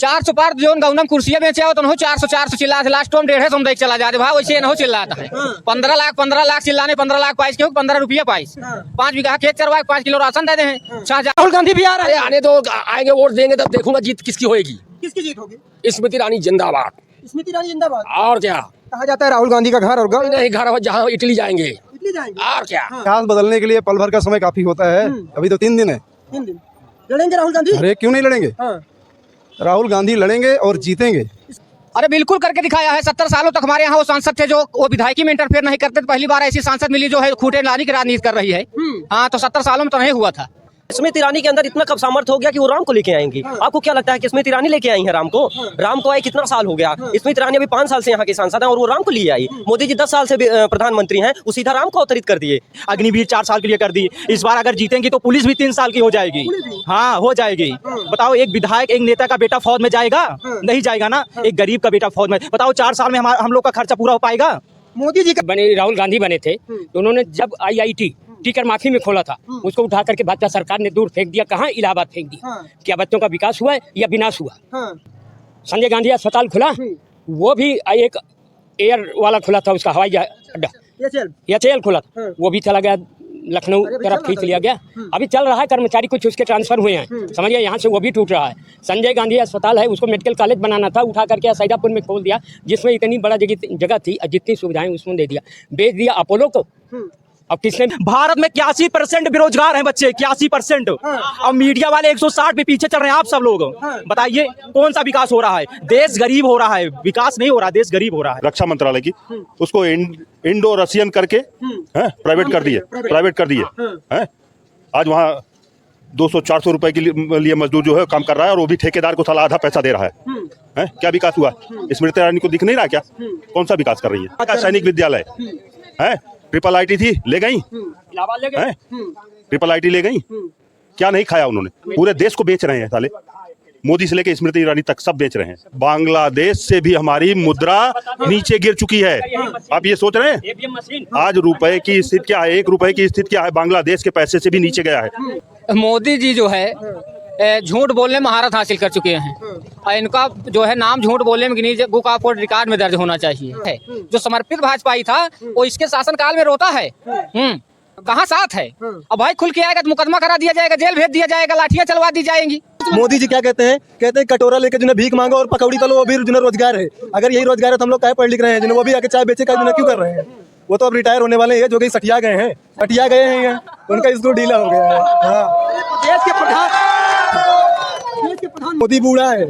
400 पार जो गौनम कुर्सियां बेचे हो तो 400 चिल्ला लास्ट में 150 में चला जाते भाव वैसे न चिल्लाता है। 15 लाख चिल्लाने 15 लाख पाइस के 15 रुपया पाइस 5 बीघा खेत चरवाए 5 किलो राशन दे हैं। राहुल गांधी भी आ रहे हैं, आने तो आएंगे, वोट देंगे तब देखूंगा जीत किसकी होगी। किसकी जीत होगी? स्मृति ईरानी जिंदाबाद। स्मृति ईरानी जिंदाबाद। और क्या कहा जाता है राहुल गांधी का घर और गाँव नहीं, घर हो जहाँ इटली जाएंगे। इटली जाएंगे और क्या इतिहास बदलने के लिए पल भर का समय काफी होता है। अभी तो 3 दिन है। 3 दिन लड़ेंगे राहुल गांधी? अरे क्यों नहीं लड़ेंगे? राहुल गांधी लड़ेंगे और जीतेंगे। अरे बिल्कुल करके दिखाया है। 70 सालों तक हमारे यहाँ वो सांसद थे जो वो विधायकी में इंटरफेयर नहीं करते। पहली बार ऐसी सांसद मिली जो है खूंटे लाने की राजनीति कर रही है। हाँ, तो 70 सालों में तो नहीं हुआ था। स्मृति ईरानी के अंदर इतना कब सामर्थ्य हो गया कि वो राम को लेके आएंगी। आपको क्या लगता है कि स्मृति ईरानी लेके आई है राम को? राम को आए कितना साल हो गया? स्मृति ईरानी अभी 5 साल से यहाँ के सांसद हैं और वो राम को लिए आई। मोदी जी 10 साल से प्रधानमंत्री हैं, वो सीधा राम को अवतरित कर दिए। अग्निवीर 4 साल के लिए कर दी। इस बार अगर जीतेंगी तो पुलिस भी 3 साल की हो जाएगी। हाँ, हो जाएगी। बताओ, एक विधायक एक नेता का बेटा फौज में जाएगा? नहीं जाएगा ना। एक गरीब का बेटा फौज में, बताओ 4 साल में हम लोग का खर्चा पूरा हो पाएगा? मोदी जी बने राहुल गांधी बने थे तो उन्होंने जब IIT टीकर माफी में खोला था, उसको उठा करके भाजपा सरकार ने दूर फेंक दिया। कहाँ? इलाहाबाद फेंक दिया। क्या बच्चों का विकास हुआ है या विनाश हुआ? संजय गांधी अस्पताल खुला, वो भी एक एयर वाला खुला था, उसका हवाई अड्डा एचएएल खुला था, वो भी चला गया, लखनऊ तरफ खींच लिया गया। अभी चल रहा है, कर्मचारी कुछ उसके ट्रांसफर हुए हैं, समझिए, यहाँ से वो भी टूट रहा है। संजय गांधी अस्पताल है, उसको मेडिकल कॉलेज बनाना था, उठा करके सैदापुर में खोल दिया, जिसमें इतनी बड़ा जगह थी, जितनी सुविधाएं उसमें दे दिया, बेच दिया अपोलो को। अब किसने? भारत में 81% बेरोजगार हैं बच्चे, 81%। अब मीडिया वाले 160 पे पीछे चल रहे हैं आप सब लोग। बताइए कौन सा विकास हो रहा है? देश गरीब हो रहा है, विकास नहीं हो रहा, देश गरीब हो रहा है। रक्षा मंत्रालय की उसको इंडो रशियन करके प्राइवेट कर दिए हैं। आज वहाँ 200-400 रुपए के लिए मजदूर जो है काम कर रहा है और वो भी ठेकेदार को साला आधा पैसा दे रहा है। क्या विकास हुआ? स्मृति ईरानी को दिख नहीं रहा क्या? कौन सा विकास कर रही है? सैनिक विद्यालय है, ट्रिपल IIT थी, ले गई, ट्रिपल IIT ले गई। क्या नहीं खाया उन्होंने? पूरे देश को बेच रहे हैं साले, मोदी से लेके स्मृति ईरानी तक सब बेच रहे हैं। बांग्लादेश से भी हमारी मुद्रा नीचे गिर चुकी है। आप ये सोच रहे हैं आज रुपए की स्थिति क्या है? 1 रुपए की स्थिति क्या है? बांग्लादेश के पैसे से भी नीचे गया है। मोदी जी जो है झूठ बोलने में महारत हासिल कर चुके हैं और इनका जो है नाम झूठ बोलने में Guinness book of world record में दर्ज होना चाहिए। जो समर्पित भाजपाई था वो इसके शासनकाल में रोता है। कहाँ साथ है? अब भाई खुल के आएगा तो मुकदमा करा दिया जाएगा, जेल भेज दिया जाएगा, लाठियां चलवा दी जाएंगी। मोदी जी क्या कहते हैं? कहते हैं कटोरा लेके जिन्हें भीख मांगो और पकौड़ी तलो, वो भी जिन्हें रोजगार है। अगर यही रोजगार है तो हम लोग क्या पढ़ लिख रहे हैं? जिन्हें वो भी आके चाय बेचे का जिन्हें क्यों कर रहे हैं? वो तो अब रिटायर होने वाले हैं, जो कि सटिया गए हैं, उनका इसको ढीला हो गया है। देश के प्रधान मोदी बूढ़ा है।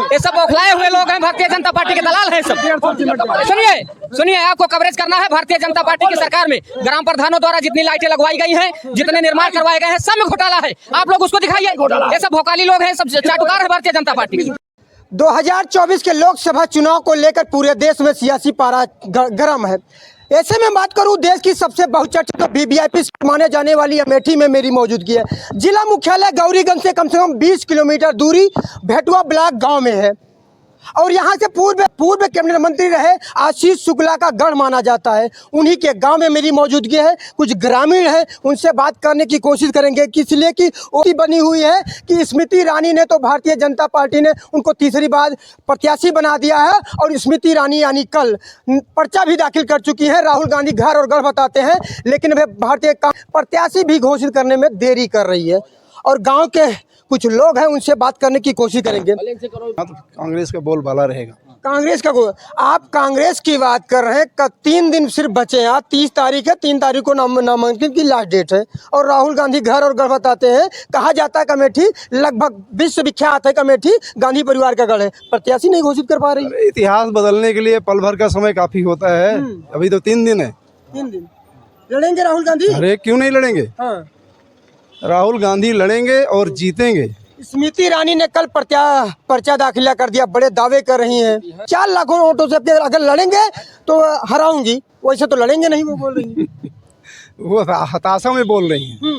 ये सब बौखलाए हुए लोग हैं, भारतीय जनता पार्टी के दलाल हैं सब। सुनिए, आपको कवरेज करना है। भारतीय जनता पार्टी की सरकार में ग्राम प्रधानों द्वारा जितनी लाइटें लगवाई गई हैं, जितने निर्माण करवाए गए हैं, सब में घोटाला है। आप लोग उसको दिखाइए। ये सब भोकाली लोग हैं, सब चाटुकार है भारतीय जनता पार्टी की। 2024 के लोकसभा चुनाव को लेकर पूरे देश में सियासी पारा गर्म है। ऐसे में बात करूं, देश की सबसे बहुचर्चित तो VVIP माने जाने वाली अमेठी में मेरी मौजूदगी है। जिला मुख्यालय गौरीगंज से कम 20 किलोमीटर दूरी भेटुआ ब्लॉक गांव में है और यहाँ से पूर्व कैबिनेट मंत्री रहे आशीष शुक्ला का गढ़ माना जाता है। उन्हीं के गांव में मेरी मौजूदगी है। कुछ ग्रामीण हैं, उनसे बात करने की कोशिश करेंगे कि इसलिए कि वो बनी हुई है कि स्मृति ईरानी ने तो भारतीय जनता पार्टी ने उनको तीसरी बार प्रत्याशी बना दिया है और स्मृति ईरानी यानी कल पर्चा भी दाखिल कर चुकी है। राहुल गांधी घर और गढ़ बताते हैं, लेकिन वे भारतीय प्रत्याशी भी घोषित करने में देरी कर रही है और गाँव के कुछ लोग हैं, उनसे बात करने की कोशिश करेंगे। कांग्रेस का बोलबाला रहेगा। कांग्रेस का आप कांग्रेस की बात कर रहे हैं। 3 दिन सिर्फ बचे हैं। 30 तारीख है, 3 तारीख को नामांकन की लास्ट डेट है और राहुल गांधी घर और गढ़ बताते हैं। कहा जाता है कमेटी लगभग विश्वविख्यात है, कमेटी गांधी परिवार का गढ़ है, प्रत्याशी नहीं घोषित कर पा रही। इतिहास बदलने के लिए पल भर का समय काफी होता है। अभी तो 3 दिन है। 3 दिन लड़ेंगे राहुल गांधी? अरे क्यों नहीं लड़ेंगे? राहुल गांधी लड़ेंगे और जीतेंगे। स्मृति ईरानी ने कल पर्चा दाखिला कर दिया, बड़े दावे कर रही हैं। 4 लाखों वोटों से अगर लड़ेंगे तो हराऊंगी, वैसे तो लड़ेंगे नहीं, वो बोल रही हैं। वो हताशा में बोल रही हैं।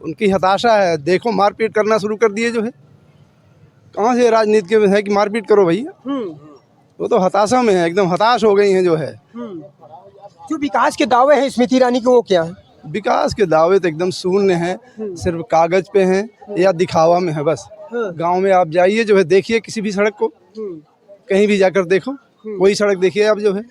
उनकी हताशा है। देखो मारपीट करना शुरू कर दिए जो है। कहाँ से राजनीति में है कि मारपीट करो भैया? वो तो हताशा में है, एकदम हताश हो गई हैं जो है। जो विकास के दावे हैं स्मृति ईरानी के, वो क्या है? विकास के दावे तो एकदम शून्य हैं, सिर्फ कागज पे हैं या दिखावा में है बस। गांव में आप जाइए जो है, देखिए किसी भी सड़क को, कहीं भी जाकर देखो, वही सड़क देखिए आप जो है।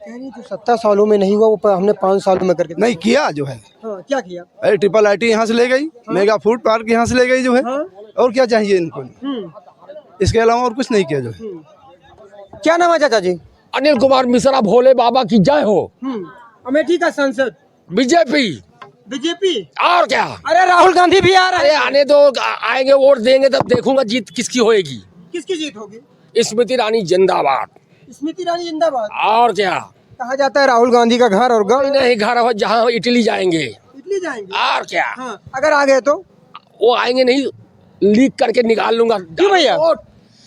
जो 70 सालों में नहीं हुआ वो हमने 5 सालों में करके नहीं किया जो है। हाँ, क्या किया? अरे ट्रिपल आईटी यहाँ से ले गई, मेगा फूड पार्क यहाँ से ले गई जो है, और क्या चाहिए इनको, इसके अलावा और कुछ नहीं किया जो है। क्या नाम है चाचा जी? अनिल कुमार मिश्रा, भोले बाबा की जय हो। अमेठी का सांसद बीजेपी बीजेपी, और क्या। अरे राहुल गांधी भी आ रहे अरे हैं। आने दो, आएंगे वोट देंगे तब देखूंगा जीत किसकी होएगी। किसकी जीत होगी? स्मृति ईरानी जिंदाबाद। स्मृति ईरानी जिंदाबाद। और क्या। कहा जाता है राहुल गांधी का घर और गाँव नहीं घर हो जहाँ इटली जाएंगे। इटली जाएंगे। और क्या। हाँ, अगर आ गए तो वो आएंगे नहीं, लीक करके निकाल लूंगा। क्यों भैया?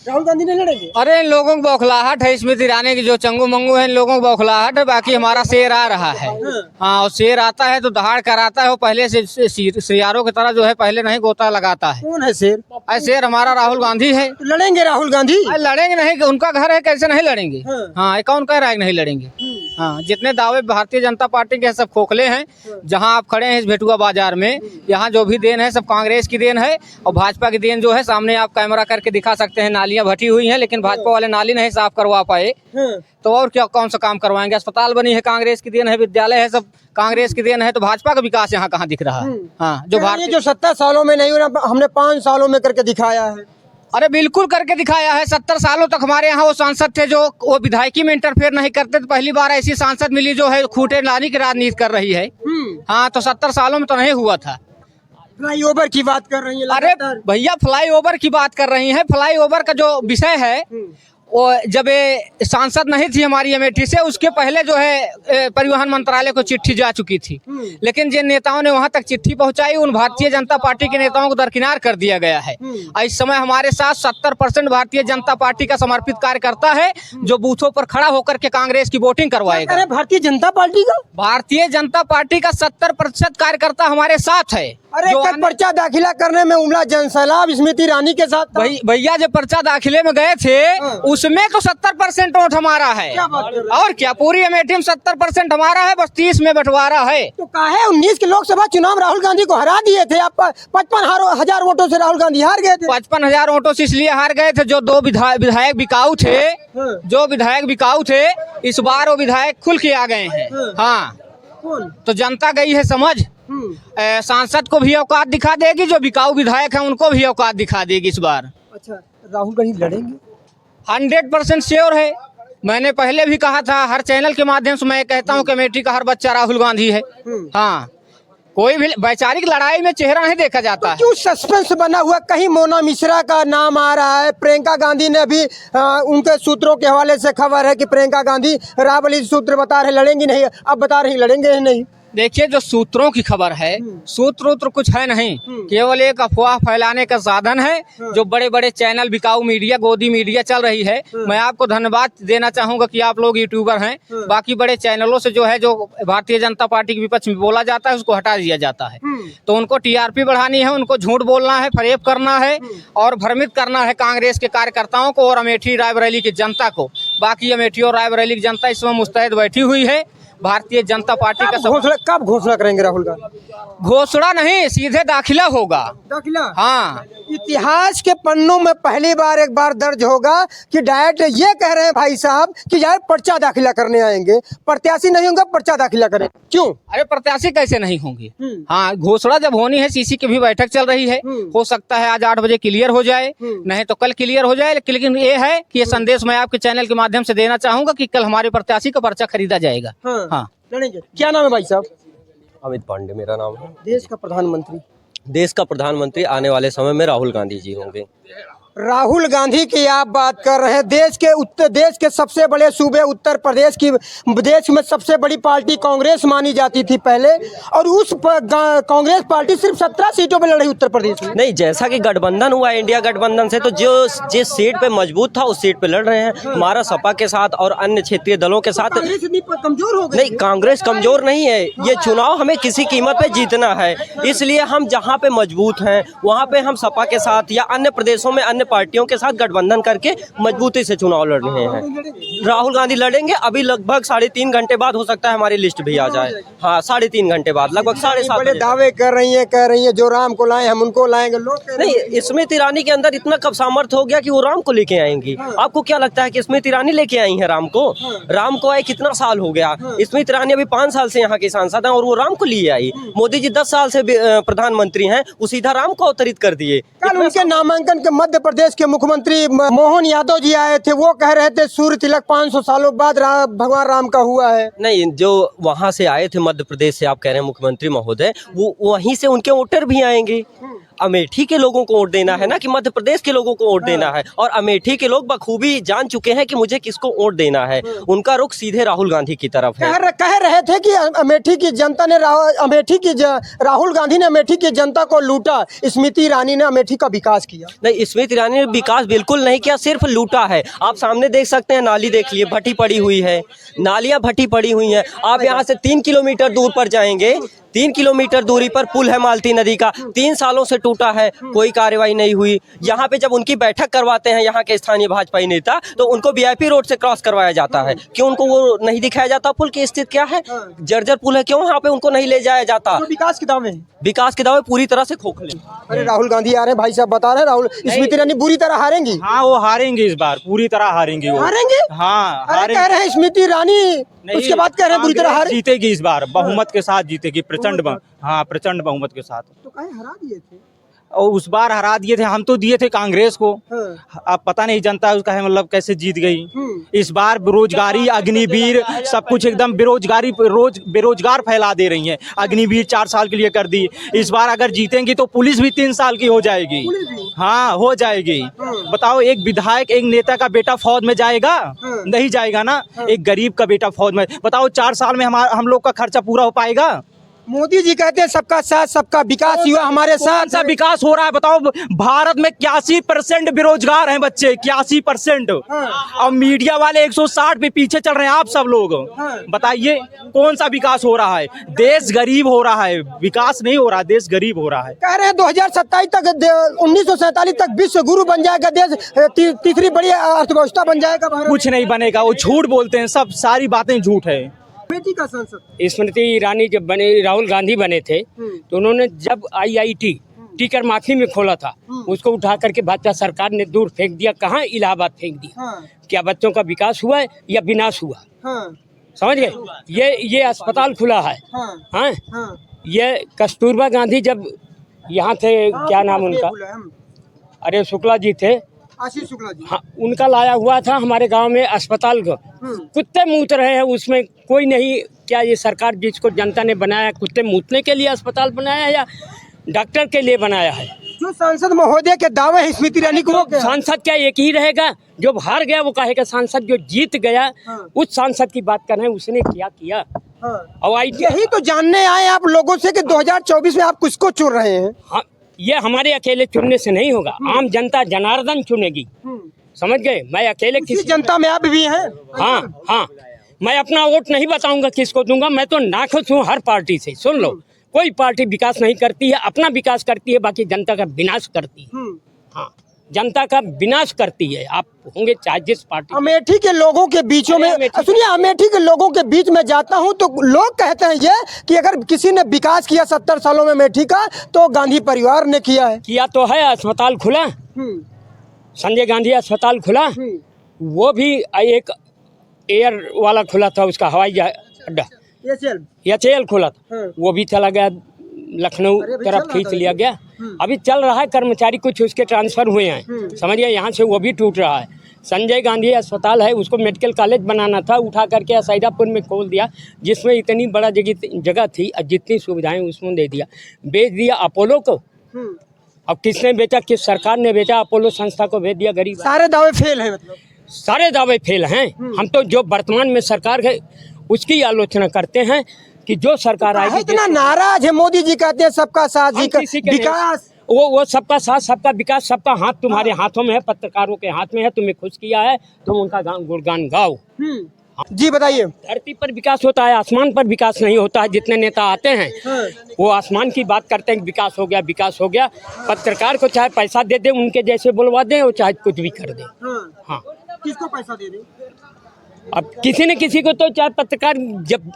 राहुल गांधी नहीं लड़ेंगे? अरे इन लोगों को बौखलाहट है, स्मृति ईरानी की जो चंगू मंगू है, इन लोगों को बौखलाहट है। बाकी हमारा शेर आ रहा है। हाँ, और शेर आता है तो दहाड़ कराता है। वो पहले से सियारों की तरह जो है पहले नहीं गोता लगाता है। कौन है शेर? शेर हमारा राहुल गांधी है। तो लड़ेंगे राहुल गांधी? लड़ेंगे नहीं, उनका घर है, कैसे नहीं लड़ेंगे। हाँ, ये कौन कह रहा है कि नहीं लड़ेंगे। हाँ, जितने दावे भारतीय जनता पार्टी के सब खोखले हैं। जहाँ आप खड़े हैं इस भेटुआ बाजार में, यहाँ जो भी देन है सब कांग्रेस की देन है, और भाजपा की देन जो है सामने आप कैमरा करके दिखा सकते हैं। नालियां भटी हुई हैं, लेकिन भाजपा वाले नाली नहीं साफ करवा पाए, तो और क्या कौन सा काम करवाएंगे। अस्पताल बनी है कांग्रेस की देन है, विद्यालय है सब कांग्रेस की देन है, तो भाजपा का विकास यहाँ कहाँ दिख रहा है। हाँ, जो भारतीय जो 70 सालों में नहीं हुआ हमने 5 सालों में करके दिखाया है। अरे बिल्कुल करके दिखाया है। 70 सालों तक हमारे यहाँ वो सांसद थे जो वो विधायकी में इंटरफेयर नहीं करते, तो पहली बार ऐसी सांसद मिली जो है खूंटे लाने की राजनीति कर रही है। हाँ, तो 70 सालों में तो नहीं हुआ था। फ्लाईओवर की बात कर रही है। अरे भैया, फ्लाईओवर की बात कर रही हैं। फ्लाईओवर का जो विषय है वो जब ये सांसद नहीं थी हमारी अमेठी से, उसके पहले जो है परिवहन मंत्रालय को चिट्ठी जा चुकी थी। लेकिन जिन नेताओं ने वहां तक चिट्ठी पहुंचाई उन भारतीय जनता पार्टी के नेताओं को दरकिनार कर दिया गया है। इस समय हमारे साथ 70% भारतीय जनता पार्टी का समर्पित कार्यकर्ता है जो बूथों पर खड़ा होकर के कांग्रेस की वोटिंग करवाएगा। अरे भारतीय जनता पार्टी का? भारतीय जनता पार्टी का 70% कार्यकर्ता हमारे साथ है। अरे एक पर्चा दाखिला करने में उमड़ा जनसैलाब स्मृति ईरानी के साथ। भैया जो पर्चा दाखिले में गए थे उसमें तो 70% वोट हमारा है। और क्या, पूरी अमेठी में 70% हमारा है, बस 30 में बंटवारा है। तो काहे 19 के लोकसभा चुनाव राहुल गांधी को हरा दिए थे आप? 55,000 वोटों से राहुल गांधी हार गए थे। 55,000 वोटों से इसलिए हार गए थे जो 2 विधायक बिकाऊ थे। जो विधायक बिकाऊ थे इस बार वो विधायक खुल के आ गए हैं। हाँ, तो जनता गई है समझ। सांसद को भी औकात दिखा देगी, जो बिकाऊ विधायक हैं उनको भी औकात दिखा देगी इस बार। अच्छा, राहुल गांधी लड़ेंगे? 100% श्योर है। मैंने पहले भी कहा था, हर चैनल के माध्यम से मैं कहता हूं कि अमेठी का हर बच्चा राहुल गांधी है। हाँ, कोई भी वैचारिक लड़ाई में चेहरा नहीं देखा जाता है। क्यों सस्पेंस बना हुआ? कहीं मोना मिश्रा का नाम आ रहा है, प्रियंका गांधी ने भी उनके सूत्रों के हवाले से खबर है कि प्रियंका गांधी, राबड़ी सूत्र बता रहे लड़ेंगी नहीं, अब बता रही लड़ेंगे नहीं। देखिए, जो सूत्रों की खबर है, सूत्र कुछ है नहीं, केवल एक अफवाह फैलाने का साधन है। जो बड़े बड़े चैनल, बिकाऊ मीडिया, गोदी मीडिया चल रही है, मैं आपको धन्यवाद देना चाहूंगा कि आप लोग यूट्यूबर हैं। बाकी बड़े चैनलों से जो है जो भारतीय जनता पार्टी के विपक्ष में बोला जाता है उसको हटा दिया जाता है। तो उनको टीआरपी बढ़ानी है, उनको झूठ बोलना है, फरेब करना है और भ्रमित करना है कांग्रेस के कार्यकर्ताओं को और अमेठी रायबरेली की जनता को। बाकी अमेठी और रायबरेली की जनता इस समय मुस्तैद बैठी हुई है। भारतीय जनता पार्टी का कब घोषणा करेंगे राहुल गांधी? घोषणा नहीं, सीधे दाखिला होगा। दाखिला? हाँ, इतिहास के पन्नों में पहली बार एक बार दर्ज होगा कि डायरेक्ट ये कह रहे हैं भाई साहब कि यार पर्चा दाखिला करने आएंगे, प्रत्याशी नहीं होंगे, पर्चा दाखिला करें। क्यों? अरे प्रत्याशी कैसे नहीं होंगे। हाँ, घोषणा जब होनी है, सीसी की भी बैठक चल रही है, हो सकता है आज 8 बजे क्लियर हो जाए, नहीं तो कल क्लियर हो जाए। लेकिन ये है कि ये संदेश मैं आपके चैनल के माध्यम से देना चाहूंगा कि कल हमारे प्रत्याशी का पर्चा खरीदा जाएगा। हाँ, लड़ेंगे। क्या नाम है भाई साहब? अमित पांडे मेरा नाम है। देश का प्रधानमंत्री? देश का प्रधानमंत्री आने वाले समय में राहुल गांधी जी होंगे। राहुल गांधी की आप बात कर रहे हैं। देश के सबसे बड़े सूबे उत्तर प्रदेश की, देश में सबसे बड़ी पार्टी कांग्रेस मानी जाती थी पहले, और उस कांग्रेस पार्टी सिर्फ 17 सीटों पे लड़ी उत्तर प्रदेश में। नहीं, जैसा कि गठबंधन हुआ इंडिया गठबंधन से, तो जो जिस सीट पे मजबूत था उस सीट पे लड़ रहे हैं। हमारा सपा के साथ और अन्य क्षेत्रीय दलों के साथ कमजोर हो गई। नहीं, कांग्रेस कमजोर नहीं है। ये चुनाव हमें किसी कीमत पे जीतना है, इसलिए हम जहाँ पे मजबूत हैं वहाँ पे हम सपा के साथ या अन्य प्रदेशों में अन्य अन्य पार्टियों के साथ गठबंधन करके मजबूती से चुनाव लड़ रहे हैं। राहुल गांधी लड़ेंगे, अभी लगभग 3.5 घंटे बाद हो सकता है हमारी लिस्ट भी आ जाए। हाँ, 3.5 घंटे बाद, लगभग 7:30 बड़े बजे। दावे कह रही है जो राम को लाए हम उनको लाएंगे, लोग कह रहे नहीं, स्मृति ईरानी के अंदर इतना कब सामर्थ्य हो गया कि वो राम को लेके आएंगी। आपको क्या लगता है कि स्मृति ईरानी लेके आई है राम को? राम को आए कितना साल हो गया? स्मृति ईरानी अभी 5 साल से यहाँ की सांसद हैं और वो राम को लिए आई। मोदी जी 10 साल से प्रधानमंत्री हैं, वो सीधा राम को अवतरित कर दिए। कल उनके नामांकन के मध्य प्रदेश के मुख्यमंत्री मोहन यादव जी आए थे, वो कह रहे थे सूर्य तिलक 500 सालों बाद भगवान राम का हुआ है। नहीं, जो वहां से आए थे मध्य प्रदेश से, आप कह रहे हैं मुख्यमंत्री महोदय, वो वहीं से उनके वोटर भी आएंगे। अमेठी के लोगों को वोट देना है ना कि मध्य प्रदेश के लोगों को वोट देना है। और अमेठी के लोग बखूबी जान चुके हैं कि मुझे किसको वोट देना है। उनका रुख सीधे राहुल गांधी की तरफ है। कह रहे थे कि अमेठी की जनता ने राहुल गांधी ने अमेठी की जनता को लूटा, स्मृति ईरानी ने अमेठी का विकास किया। नहीं, स्मृति ईरानी ने विकास बिल्कुल नहीं किया, सिर्फ लूटा है। आप सामने देख सकते हैं, नाली देख लिए, भट्टी पड़ी हुई है, नालियां भट्टी पड़ी हुई हैं। आप यहाँ से 3 किलोमीटर दूर पर जाएंगे, 3 किलोमीटर दूरी पर पुल है मालती नदी का, 3 सालों से टूटा है, कोई कार्रवाई नहीं हुई। यहाँ पे जब उनकी बैठक करवाते हैं यहाँ के स्थानीय भाजपा नेता, तो उनको वीआईपी रोड से क्रॉस करवाया जाता है। क्यों उनको वो नहीं दिखाया जाता पुल की स्थिति क्या है? जर्जर पुल है, क्यों यहाँ पे उनको नहीं ले जाया जाता? विकास के दावे विकास के दावे पूरी तरह से खोखले। अरे राहुल गांधी आ रहे हैं, भाई साहब बता रहे हैं राहुल स्मृति ईरानी बुरी तरह हारेंगी। हाँ, वो हारेंगे इस बार, पूरी तरह हारेंगे वो। हारेंगे? हाँ, अरे कह रहे हैं स्मृति ईरानी, उसके बाद कह रहे हैं बुरी तरह हारे। जीतेगी इस बार, बहुमत के साथ जीतेगी, प्रचंड हाँ, प्रचंड बहुमत के साथ। तो कहीं हरा दिए थे और उस बार हरा दिए थे, हम तो दिए थे कांग्रेस को। अब पता नहीं जनता उसका है मतलब कैसे जीत गई। इस बार बेरोजगारी, अग्निवीर, सब कुछ एकदम बेरोजगार फैला दे रही है। अग्निवीर 4 साल के लिए कर दी। इस बार अगर जीतेंगी तो पुलिस भी 3 साल की हो जाएगी। हाँ, हो जाएगी। बताओ, एक विधायक, एक नेता का बेटा फौज में जाएगा? नहीं जाएगा ना। एक गरीब का बेटा फौज में, बताओ 4 साल में हम लोग का खर्चा पूरा हो पाएगा? मोदी जी कहते हैं सबका साथ सबका विकास हुआ हमारे साथ। सा विकास हो रहा है? बताओ, भारत में 81% बेरोजगार हैं बच्चे, 81%। और मीडिया वाले 160 पे पीछे चल रहे हैं आप सब लोग। बताइए कौन सा विकास हो रहा है? देश गरीब हो रहा है, विकास नहीं हो रहा, देश गरीब हो रहा है। कह रहे हैं 2027 तक 1947 तक विश्व गुरु बन जाएगा देश, तीसरी बड़ी अर्थव्यवस्था बन जाएगा भारत। कुछ नहीं बनेगा, वो झूठ बोलते हैं, सब सारी बातें झूठ है। अमेठी का सांसद स्मृति ईरानी जब बने, राहुल गांधी बने थे, तो उन्होंने जब IIT टीकर माफी में खोला था, उसको उठा करके भाजपा सरकार ने दूर फेंक दिया। कहाँ? इलाहाबाद फेंक दिया। क्या बच्चों का विकास हुआ है या विनाश हुआ? समझ गए? ये अस्पताल खुला है। हाँ, ये कस्तूरबा गांधी जब यहाँ थे, क्या नाम उनका, अरे शुक्ला जी थे, आशीष शुक्ला जी। हाँ, उनका लाया हुआ था हमारे गांव में अस्पताल को। कुत्ते मूत रहे हैं उसमें, कोई नहीं। क्या ये सरकार जिसको जनता ने बनाया, कुत्ते मूतने के लिए अस्पताल बनाया है या डॉक्टर के लिए बनाया है? जो सांसद महोदय के दावे हैं स्मृति ईरानी को, सांसद क्या एक ही रहेगा? जो हार गया वो कहेगा सांसद, जो जीत गया उस सांसद की बात कर रहे हैं, उसने क्या किया। और यही तो जानने आए आप लोगों से कि 2024 में आप किसको चुन रहे हैं? हाँ, ये हमारे अकेले चुनने से नहीं होगा, आम जनता जनार्दन चुनेगी। समझ गए? मैं अकेले किसी जनता में आप भी हैं। हाँ, मैं अपना वोट नहीं बताऊंगा किसको दूंगा। मैं तो नाखुश हूँ हर पार्टी से। सुन लो, कोई पार्टी विकास नहीं करती है, अपना विकास करती है, बाकी जनता का विनाश करती है। हाँ, जनता का विनाश करती है। आप होंगे चाहे जिस पार्टी। अमेठी के लोगों के बीचों में, सुनिए, अमेठी के लोगों के बीच में जाता हूं तो लोग कहते हैं ये कि अगर किसी ने विकास किया 70 सालों में अमेठी का, तो गांधी परिवार ने किया है। किया तो है। अस्पताल खुला, संजय गांधी अस्पताल खुला, वो भी एक एयर वाला खुला था, उसका हवाई अड्डा एचएएल खुला था, वो भी चला गया, लखनऊ तरफ खींच लिया गया। अभी चल रहा है, कर्मचारी कुछ उसके ट्रांसफर हुए हैं, समझिए, यहाँ से वो भी टूट रहा है। संजय गांधी अस्पताल है, उसको मेडिकल कॉलेज बनाना था, उठा करके सैदापुर में खोल दिया, जिसमें इतनी बड़ा जगह थी, जितनी सुविधाएं उसमें दे दिया, बेच दिया अपोलो को। अब किसने बेचा? किस सरकार ने बेचा? अपोलो संस्था को भेज दिया। गरीब सारे दावे फेल है, मतलब सारे दावे फेल हैं। हम तो जो वर्तमान में सरकार है उसकी आलोचना करते हैं कि जो सरकार आएगी। इतना नाराज है मोदी जी, कहते हैं सबका साथ विकास, वो सबका साथ सबका विकास, सबका हाथ तुम्हारे हाथों में है, पत्रकारों के हाथ में है। तुम्हें खुश किया है, तुम उनका गुणगान गाओ। जी बताइए। धरती पर विकास होता है, आसमान पर विकास नहीं होता है। जितने नेता आते हैं वो आसमान की बात करते हैं, विकास हो गया, विकास हो गया। पत्रकार को चाहे पैसा दे दे, उनके जैसे बुलवा दें, वो चाहे कुछ भी कर दे। हाँ, किसको पैसा दे दें? अब किसी न किसी को तो चाहे पत्रकार, जब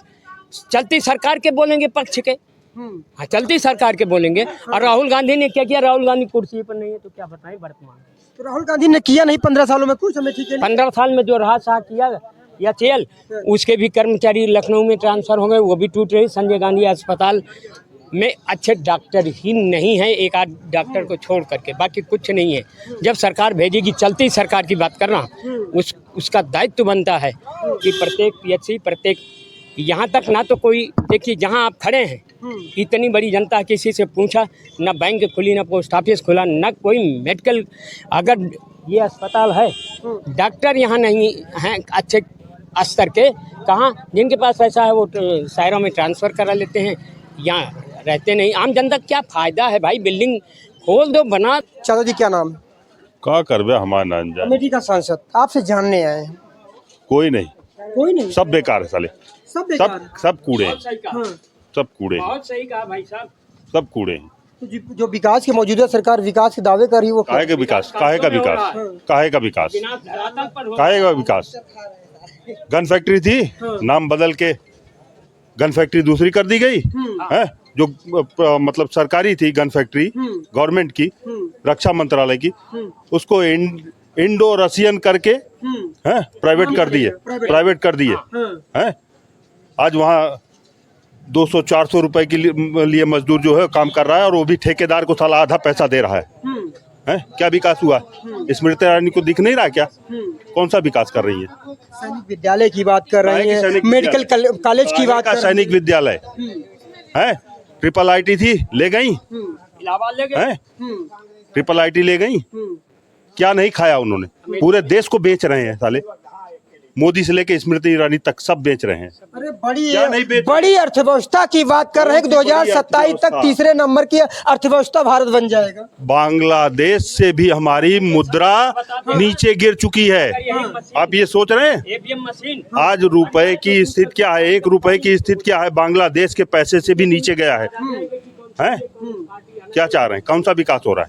चलती सरकार के बोलेंगे पक्ष के, हाँ चलती सरकार के बोलेंगे। और राहुल गांधी ने क्या किया? राहुल गांधी कुर्सी पर नहीं है तो क्या बताएं वर्तमान। तो राहुल गांधी ने किया नहीं 15 सालों में कुछ अमेठी के लिए? 15 साल में जो रहा सहा किया या चेल, उसके भी कर्मचारी लखनऊ में ट्रांसफर हो गए, वो भी टूट रही। संजय गांधी अस्पताल में अच्छे डॉक्टर ही नहीं है, एक आध डॉक्टर को छोड़ करके, बाकी कुछ नहीं है। जब सरकार भेजेगी, चलती सरकार की बात करना, उसका दायित्व बनता है कि प्रत्येक PHC, प्रत्येक यहाँ तक ना तो कोई, देखिए जहाँ आप खड़े हैं इतनी बड़ी जनता, किसी से पूछा ना, बैंक खुली ना पोस्ट ऑफिस खुला ना कोई मेडिकल। अगर ये अस्पताल है, डॉक्टर यहाँ नहीं हैं अच्छे स्तर के, कहाँ जिनके पास पैसा है वो शहरों में ट्रांसफ़र करा लेते हैं, यहाँ रहते नहीं। आम जनता क्या फ़ायदा है भाई? बिल्डिंग खोल दो, बना। चाचा जी क्या नाम? का करबे हमारा नाम जाने, अमेठी का सांसद, आपसे जानने आए हैं। कोई नहीं, कोई नहीं, सब बेकार है साले, सब बेकार है। सब कूड़े हैं, हाँ। सब कूड़े हैं, बहुत सही कहा भाई साहब, सब कूड़े हैं। तो जो विकास की मौजूदा सरकार विकास के दावे कर रही है वो काहे का विकास, काहे का विकास, काहे का विकास, काहे का विकास? गन फैक्ट्री थी, नाम बदल के गन फैक्ट्री दूसरी कर दी गई है, जो मतलब सरकारी थी गन फैक्ट्री, गवर्नमेंट की, रक्षा मंत्रालय की, उसको इंडो रसियन करके हैं प्राइवेट कर दिए हैं। आज वहाँ 200-400 रुपए के लिए मजदूर जो है काम कर रहा है, और वो भी ठेकेदार को साला आधा पैसा दे रहा है। क्या विकास हुआ? स्मृति ईरानी को दिख नहीं रहा क्या? कौन सा विकास कर रही है? सैनिक विद्यालय की बात कर रही है, मेडिकल कॉलेज की बात कर सैनिक विद्यालय है, ट्रिपल IT थी, ले गई, इलाहाबाद ले गए, ट्रिपल IT ले गई, क्या नहीं खाया उन्होंने? पूरे देश को बेच रहे हैं साले, मोदी से लेके स्मृति ईरानी तक सब बेच रहे हैं। अरे क्या नहीं बेच? बड़ी अर्थव्यवस्था की बात कर रहे हैं कि 2027 तक तीसरे नंबर की अर्थव्यवस्था भारत बन जाएगा। बांग्लादेश से भी हमारी मुद्रा नीचे गिर चुकी है। आप ये सोच रहे हैं? ATM मशीन आज रुपए की स्थिति क्या है, 1 रुपए की स्थिति क्या है? बांग्लादेश के पैसे से भी नीचे गया है। हैं? क्या चाह रहे हैं? कौन सा विकास हो रहा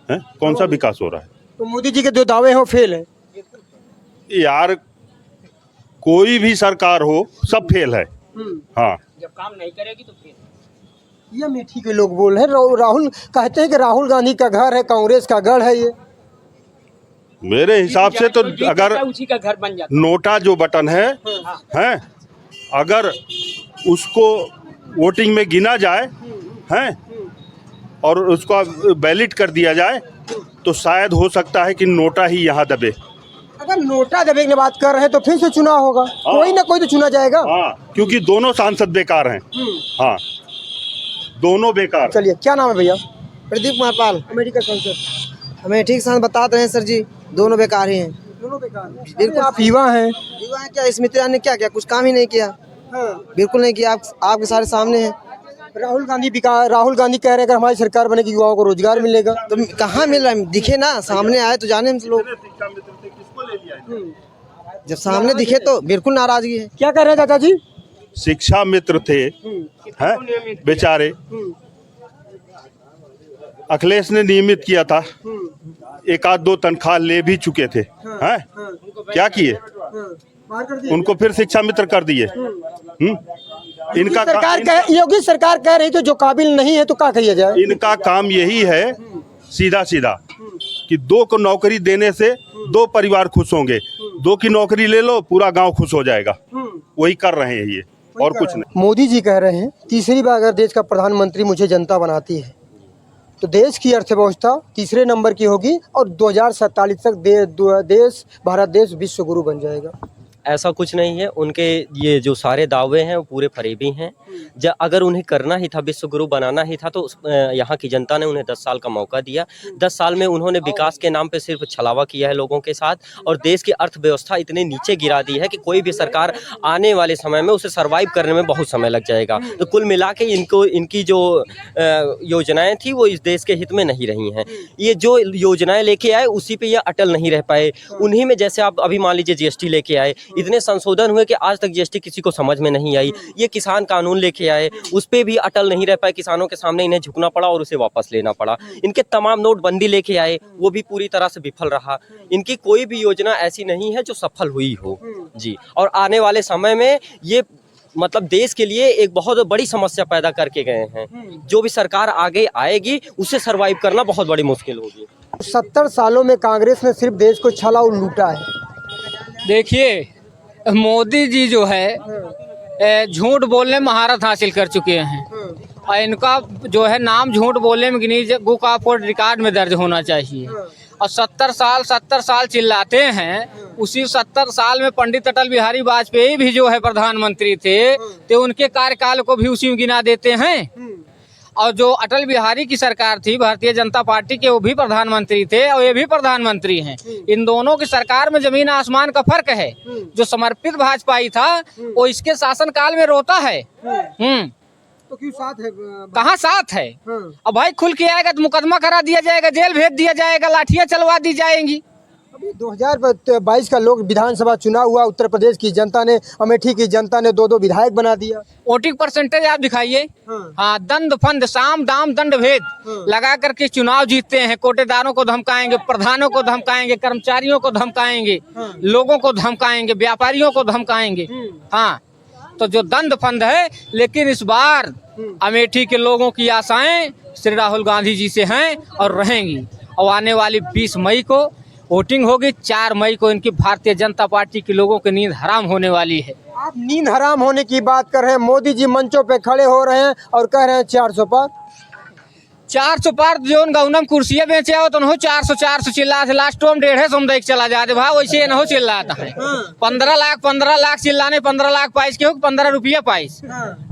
है? कौन सा विकास हो रहा है? तो मोदी जी के जो दावे हैं वो फेल है यार, कोई भी सरकार हो सब फेल है। हाँ, जब काम नहीं करेगी तो फिर ये अमेठी के लोग बोल रहे हैं। राहुल कहते हैं कि राहुल गांधी का घर है, कांग्रेस का गढ़ है ये। मेरे हिसाब से तो अगर उसी का घर बन जाता। नोटा जो बटन है, अगर उसको वोटिंग में गिना जाए हैं और उसका बैलेट कर दिया जाए तो शायद हो सकता है कि नोटा ही यहाँ दबे। अगर नोटा दबे की बात कर रहे हैं तो फिर से चुनाव होगा। कोई ना कोई तो चुना जाएगा। हाँ, क्योंकि दोनों सांसद बेकार हैं। हाँ, दोनों बेकार। चलिए, क्या नाम है भैया? प्रदीप कुमार पाल, अमेठी का सांसद। हमें ठीक साथ बता रहे हैं सर जी, दोनों बेकार ही हैं। दोनों बेकार हैं। बिल्कुल, आप युवा हैं। युवा हैं क्या? स्मृति ईरानी ने क्या किया? कुछ काम ही नहीं किया। बिल्कुल नहीं किया। आपके सारे सामने हैं। राहुल गांधी कह रहे हैं अगर हमारी सरकार बनेगी युवाओं को रोजगार मिलेगा। तो कहाँ मिल रहा है? दिखे ना, सामने आए तो जाने हम लोग। जब सामने दिखे तो बिल्कुल नाराजगी है। क्या कह रहे हैं चाचा जी? शिक्षा मित्र थे, हैं बेचारे, अखिलेश ने नियमित किया था, 1-2 तनख्वाह ले भी चुके थे। हैं क्या किए? उनको फिर शिक्षा मित्र कर दिए। इनका योगी सरकार कह रही तो जो काबिल नहीं है तो क्या किया जाए? इनका काम यही है सीधा कि 2 को नौकरी देने से 2 परिवार खुश होंगे, 2 की नौकरी ले लो पूरा गांव खुश हो जाएगा। वही कर रहे हैं ये, और कुछ नहीं। मोदी जी कह रहे हैं तीसरी बार अगर देश का प्रधानमंत्री मुझे जनता बनाती है तो देश की अर्थव्यवस्था तीसरे नंबर की होगी और 2047 तक भारत देश विश्व गुरु बन जाएगा। ऐसा कुछ नहीं है। उनके ये जो सारे दावे हैं वो पूरे फरेबी हैं। अगर उन्हें करना ही था, विश्व गुरु बनाना ही था, तो यहाँ की जनता ने उन्हें 10 साल का मौका दिया। 10 साल में उन्होंने विकास के नाम पे सिर्फ छलावा किया है लोगों के साथ, और देश की अर्थव्यवस्था इतने नीचे गिरा दी है कि कोई भी सरकार आने वाले समय में उसे सर्वाइव करने में बहुत समय लग जाएगा। तो कुल मिला के इनकी जो योजनाएं थी वो इस देश के हित में नहीं रही हैं। ये जो योजनाएं लेके आए उसी पे ये अटल नहीं रह पाए। उन्हीं में जैसे आप अभी मान लीजिए जीएसटी लेके आए, इतने संशोधन हुए कि आज तक जीएसटी किसी को समझ में नहीं आई। ये किसान कानून लेके आए, उस पे भी अटल नहीं रह पाए। किसानों के सामने इन्हें झुकना पड़ा और उसे वापस लेना पड़ा। इनके तमाम नोटबंदी लेके आए, वो भी पूरी तरह से विफल रहा। इनकी कोई भी योजना ऐसी नहीं है जो सफल हुई हो जी। और आने वाले समय में ये मतलब देश के लिए एक बहुत बड़ी समस्या पैदा करके गए हैं। जो भी सरकार आगे आएगी उसे सर्वाइव करना बहुत बड़ी मुश्किल होगी। 70 सालों में कांग्रेस ने सिर्फ देश को छला और लूटा है। देखिए, मोदी जी जो है झूठ बोलने में महारत हासिल कर चुके हैं, और इनका जो है नाम झूठ बोलने में Guinness book of world record में दर्ज होना चाहिए। और 70 साल चिल्लाते हैं। उसी 70 साल में पंडित अटल बिहारी वाजपेयी भी जो है प्रधानमंत्री थे, तो उनके कार्यकाल को भी उसी में गिना देते हैं। और जो अटल बिहारी की सरकार थी भारतीय जनता पार्टी के, वो भी प्रधानमंत्री थे और ये भी प्रधानमंत्री हैं। इन दोनों की सरकार में जमीन आसमान का फर्क है। जो समर्पित भाजपाई था वो इसके शासनकाल में रोता है। तो क्यों साथ है? कहाँ साथ है? अब भाई खुल के आएगा तो मुकदमा करा दिया जाएगा, जेल भेज दिया जाएगा, लाठियां चलवा दी जाएंगी। अभी 2022 का लोक विधानसभा चुनाव हुआ, उत्तर प्रदेश की जनता ने, अमेठी की जनता ने 2 विधायक बना दिया। वोटिंग परसेंटेज आप दिखाइए। हाँ, दंड फंद साम दाम दंड भेद लगा करके चुनाव जीतते हैं। कोटेदारों को धमकाएंगे, प्रधानों को धमकाएंगे, कर्मचारियों को धमकाएंगे, लोगों को धमकाएंगे, व्यापारियों को धमकाएंगे। हाँ, तो जो दंड फंद है। लेकिन इस बार अमेठी के लोगों की आशाएं श्री राहुल गांधी जी से हैं और रहेंगी। और आने वाली 20 मई को वोटिंग होगी। 4 मई को इनकी भारतीय जनता पार्टी के लोगों की नींद हराम होने वाली है। आप नींद हराम होने की बात कर रहे हैं। मोदी जी मंचों पे खड़े हो रहे हैं और कह रहे हैं 400 पार। 400 पार जो गौनम कुर्सियां बेचे हो तो न 400 चिल्ला थे। लास्ट में 150 में देख चला जाते भाव, वैसे न चिल्लाता है। 15 लाख चिल्लाने, 15 लाख पाइस के हो, 15 रुपया पाइस।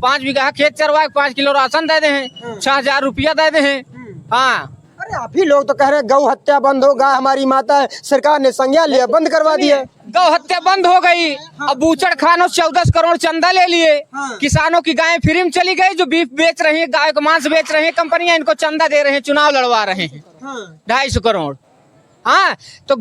5 बीघा खेत चरवा 5 किलो राशन दे दे हैं, 6000 रुपया दे दे हैं। हाँ, अरे आप ही लोग तो कह रहे हैं गौ हत्या बंद हो, गाय हमारी माता है, सरकार ने संज्ञान लिया, बंद करवा दिया। गौ हत्या बंद हो गई। अब बूचड़ खानों 14 करोड़ चंदा ले लिए। किसानों की गायें फ्री में चली गई। जो बीफ बेच रही है, गाय को मांस बेच रही है कंपनियां, इनको चंदा दे रहे हैं, चुनाव लड़वा रहे हैं 250 करोड़। हाँ, तो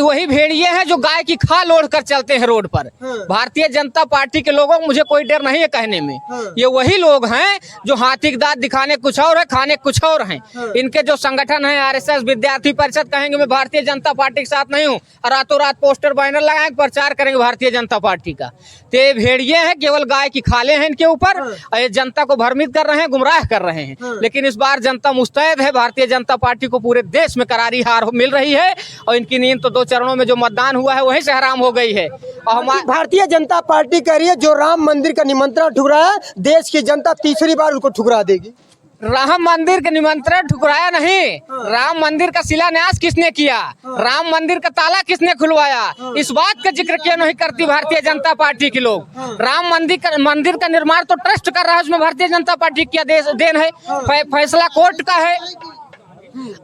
वही भेड़िए हैं जो गाय की खाल ओढ़ कर चलते हैं रोड पर। भारतीय जनता पार्टी के लोगों को मुझे कोई डर नहीं है कहने में। ये वही लोग हैं जो हाथी के दांत दिखाने कुछ और है, खाने कुछ और हैं। इनके जो संगठन है आरएसएस, विद्यार्थी परिषद, कहेंगे मैं भारतीय जनता पार्टी के साथ नहीं हूँ, और रातों रात पोस्टर बैनर लगाएंगे, प्रचार करेंगे भारतीय जनता पार्टी का। तो ये भेड़िए हैं, केवल गाय की खाले हैं इनके ऊपर, और ये जनता को भ्रमित कर रहे हैं, गुमराह कर रहे हैं। लेकिन इस बार जनता मुस्तैद है। भारतीय जनता पार्टी को पूरे देश में करारी हार मिल रही है, और इनकी नींद तो 2 चरणों में जो मतदान हुआ है वहीं से हराम हो गई है। और हमारी भारतीय जनता पार्टी कह रही है जो राम मंदिर का निमंत्रण ठुकराया, देश की जनता तीसरी बार उनको ठुकरा देगी। राम मंदिर का निमंत्रण ठुकराया नहीं, राम मंदिर का शिलान्यास किसने किया, राम मंदिर का ताला किसने खुलवाया, इस बात का जिक्र क्यों नहीं करती भारतीय जनता पार्टी के लोग। राम मंदिर का निर्माण तो ट्रस्ट कर रहा है, उसमें भारतीय जनता पार्टी की देन है, फैसला कोर्ट का है।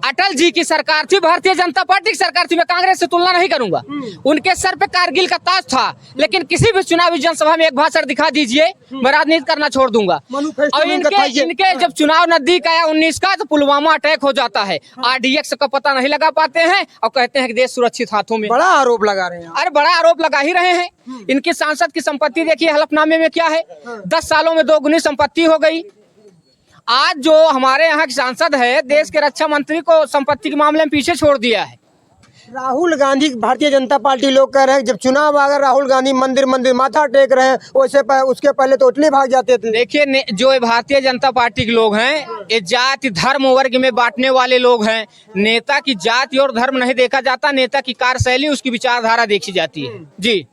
अटल जी की सरकार थी, भारतीय जनता पार्टी की सरकार थी, मैं कांग्रेस से तुलना नहीं करूंगा। उनके सर पे कारगिल का ताज था, लेकिन किसी भी चुनावी जनसभा में एक भाषण दिखा दीजिए, मैं राजनीति करना छोड़ दूंगा। और इनके जब चुनाव नजदीक आया 19 का, तो पुलवामा अटैक हो जाता है। RDX का पता नहीं लगा पाते हैं और कहते हैं कि देश सुरक्षित हाथों में। बड़ा आरोप लगा रहे हैं। अरे बड़ा आरोप लगा ही रहे हैं। इनके सांसद की संपत्ति देखिए हलफनामे में क्या है, 10 सालों में 2 गुनी संपत्ति हो गई। आज जो हमारे यहाँ के सांसद है, देश के रक्षा मंत्री को संपत्ति के मामले में पीछे छोड़ दिया है। राहुल गांधी, भारतीय जनता पार्टी लोग कह रहे हैं जब चुनाव अगर राहुल गांधी मंदिर माथा टेक रहे हैं, वैसे उसके पहले तो इटली भाग जाते थे। देखिए, जो भारतीय जनता पार्टी के लोग हैं, ये जाति धर्म वर्ग में बांटने वाले लोग हैं। नेता की जाति और धर्म नहीं देखा जाता, नेता की कार्यशैली, उसकी विचारधारा देखी जाती है जी।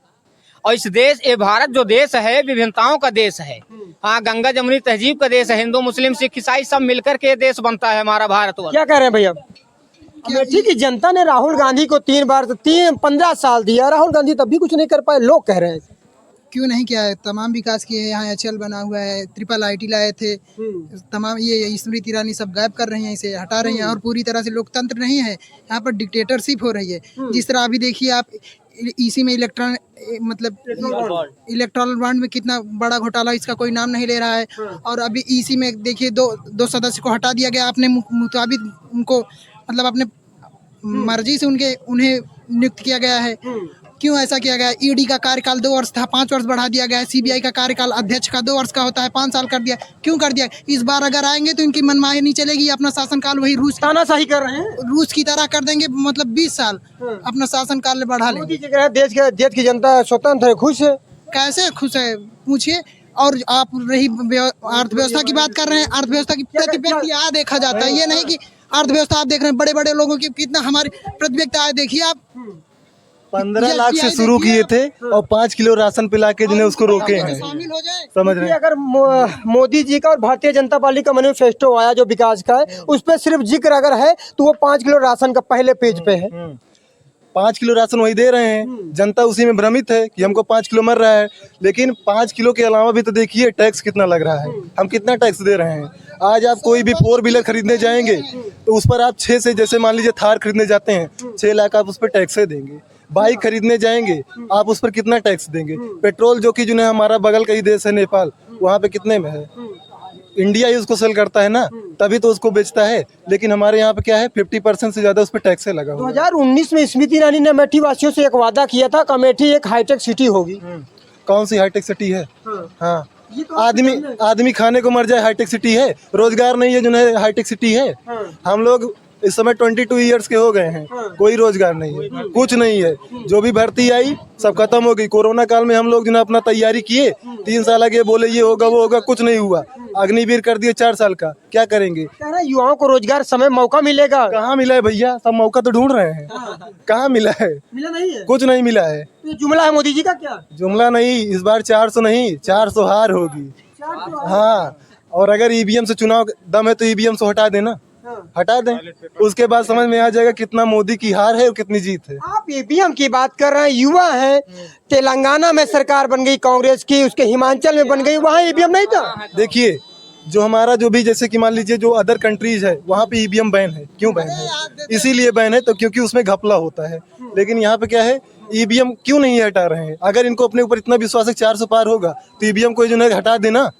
और इस देश, ये भारत जो देश है, विभिन्नताओं का देश है। हाँ, गंगा जमुनी तहजीब का देश है। हिंदू मुस्लिम सिख ईसाई सब मिलकर के देश बनता है हमारा भारतवर्ष। क्या कह रहे हैं भैया? अमेठी की जनता ने राहुल गांधी को 15 साल दिया, राहुल गांधी तब भी कुछ नहीं कर पाए, लोग कह रहे हैं। क्यों नहीं किया है? तमाम विकास किए हैं, यहाँ HL बना हुआ है, ट्रिपल IT लाए थे, तमाम ये स्मृति ईरानी सब गायब कर रही हैं, इसे हटा रही हैं, और पूरी तरह से लोकतंत्र नहीं है, यहाँ पर डिक्टेटरशिप हो रही है। जिस तरह अभी देखिए आप इसी में इलेक्ट्रॉल बॉन्ड में कितना बड़ा घोटाला, इसका कोई नाम नहीं ले रहा है। और अभी इसी में देखिए दो सदस्य को हटा दिया गया, अपने मुताबिक उनको मतलब अपने मर्जी से उन्हें नियुक्त किया गया है। क्यों ऐसा किया गया? ईडी का कार्यकाल 2 वर्ष था, 5 वर्ष बढ़ा दिया गया है। CBI का कार्यकाल अध्यक्ष का 2 वर्ष का होता है, 5 साल कर दिया। क्यों कर दिया? इस बार अगर आएंगे तो इनकी मनमानी चलेगी, अपना शासनकाल वही रूस तानाशाही कर रहे हैं, रूस की तरह कर देंगे, मतलब 20 साल अपना शासनकाल बढ़ा लेंगे। मोदी जी कह रहे हैं देश की जनता स्वतंत्र है, खुश है। कैसे खुश है पूछिए। और आप रही अर्थव्यवस्था की बात कर रहे हैं, अर्थव्यवस्था की प्रति व्यक्ति आय देखा जाता है, ये नहीं कि अर्थव्यवस्था आप देख रहे हैं बड़े बड़े लोगों की कितना हमारी प्रति व्यक्ति आय देखिए आप। 15 लाख से शुरू किए थे और 5 किलो राशन पिला के जिन्हें उसको रोके हैं, शामिल हो जाए। समझ रहे हैं। अगर मोदी जी का और भारतीय जनता पार्टी का मैनिफेस्टो आया जो विकास का है, उस पर सिर्फ जिक्र अगर है तो वो 5 किलो राशन का पहले पेज पे है। 5 किलो राशन वही दे रहे हैं, जनता उसी में भ्रमित है कि हमको 5 किलो मिल रहा है, लेकिन 5 किलो के अलावा भी तो देखिए टैक्स कितना लग रहा है, हम कितना टैक्स दे रहे हैं। आज आप कोई भी 4 व्हीलर खरीदने जाएंगे तो उस पर आप 6 से, जैसे मान लीजिए थार खरीदने जाते हैं 6 लाख आप उस पर टैक्स देंगे। बाइक खरीदने जाएंगे आप उस पर कितना टैक्स देंगे। पेट्रोल जो कि जो है हमारा बगल का ही देश है नेपाल, वहाँ पे कितने में है। इंडिया ही उसको सेल करता है ना, तभी तो उसको बेचता है, लेकिन हमारे यहाँ पे क्या है 50% से ज्यादा उस पर टैक्स लगा हुआ है। 2019 में स्मृति ईरानी ने अमेठी वासियों से एक वादा किया था कि अमेठी एक हाईटेक सिटी होगी। कौन सी हाईटेक सिटी है? हाँ, आदमी खाने को मर जाए हाईटेक सिटी है, रोजगार नहीं है जो है हाईटेक सिटी है। हम लोग इस समय 22 ईयर्स के हो गए हैं, कोई रोजगार नहीं है, कुछ नहीं है। जो भी भर्ती आई सब खत्म हो गई। कोरोना काल में हम लोग जो अपना तैयारी किए, 3 साल आगे बोले ये होगा वो होगा, कुछ नहीं हुआ। अग्निवीर कर दिए 4 साल का, क्या करेंगे? युवाओं को रोजगार समय मौका मिलेगा? कहाँ मिला है भैया, सब मौका तो ढूंढ रहे हैं, कहाँ मिला है? मिला नहीं है, कुछ नहीं मिला है। तो जुमला है मोदी जी का क्या? जुमला नहीं, इस बार 400 नहीं 400 हार होगी। हाँ, और अगर ईवीएम से चुनाव दम है तो ईवीएम से हटा देना, हटा दें, उसके बाद समझ में आ जाएगा कितना मोदी की हार है और कितनी जीत है। आप ईवीएम की बात कर रहे हैं, युवा हैं, तेलंगाना में सरकार बन गई कांग्रेस की, उसके हिमाचल में बन गई, वहाँ ईवीएम नहीं था। देखिए जो हमारा जो भी जैसे कि मान लीजिए जो अदर कंट्रीज है वहाँ पे ईवीएम बैन है। क्यों बैन है? इसीलिए बैन है तो क्योंकि उसमें घपला होता है। लेकिन यहाँ पे क्या है, ईवीएम क्यों नहीं हटा रहे हैं? अगर इनको अपने ऊपर इतना विश्वास है 400 पार होगा तो ईवीएम को जो है हटा देना।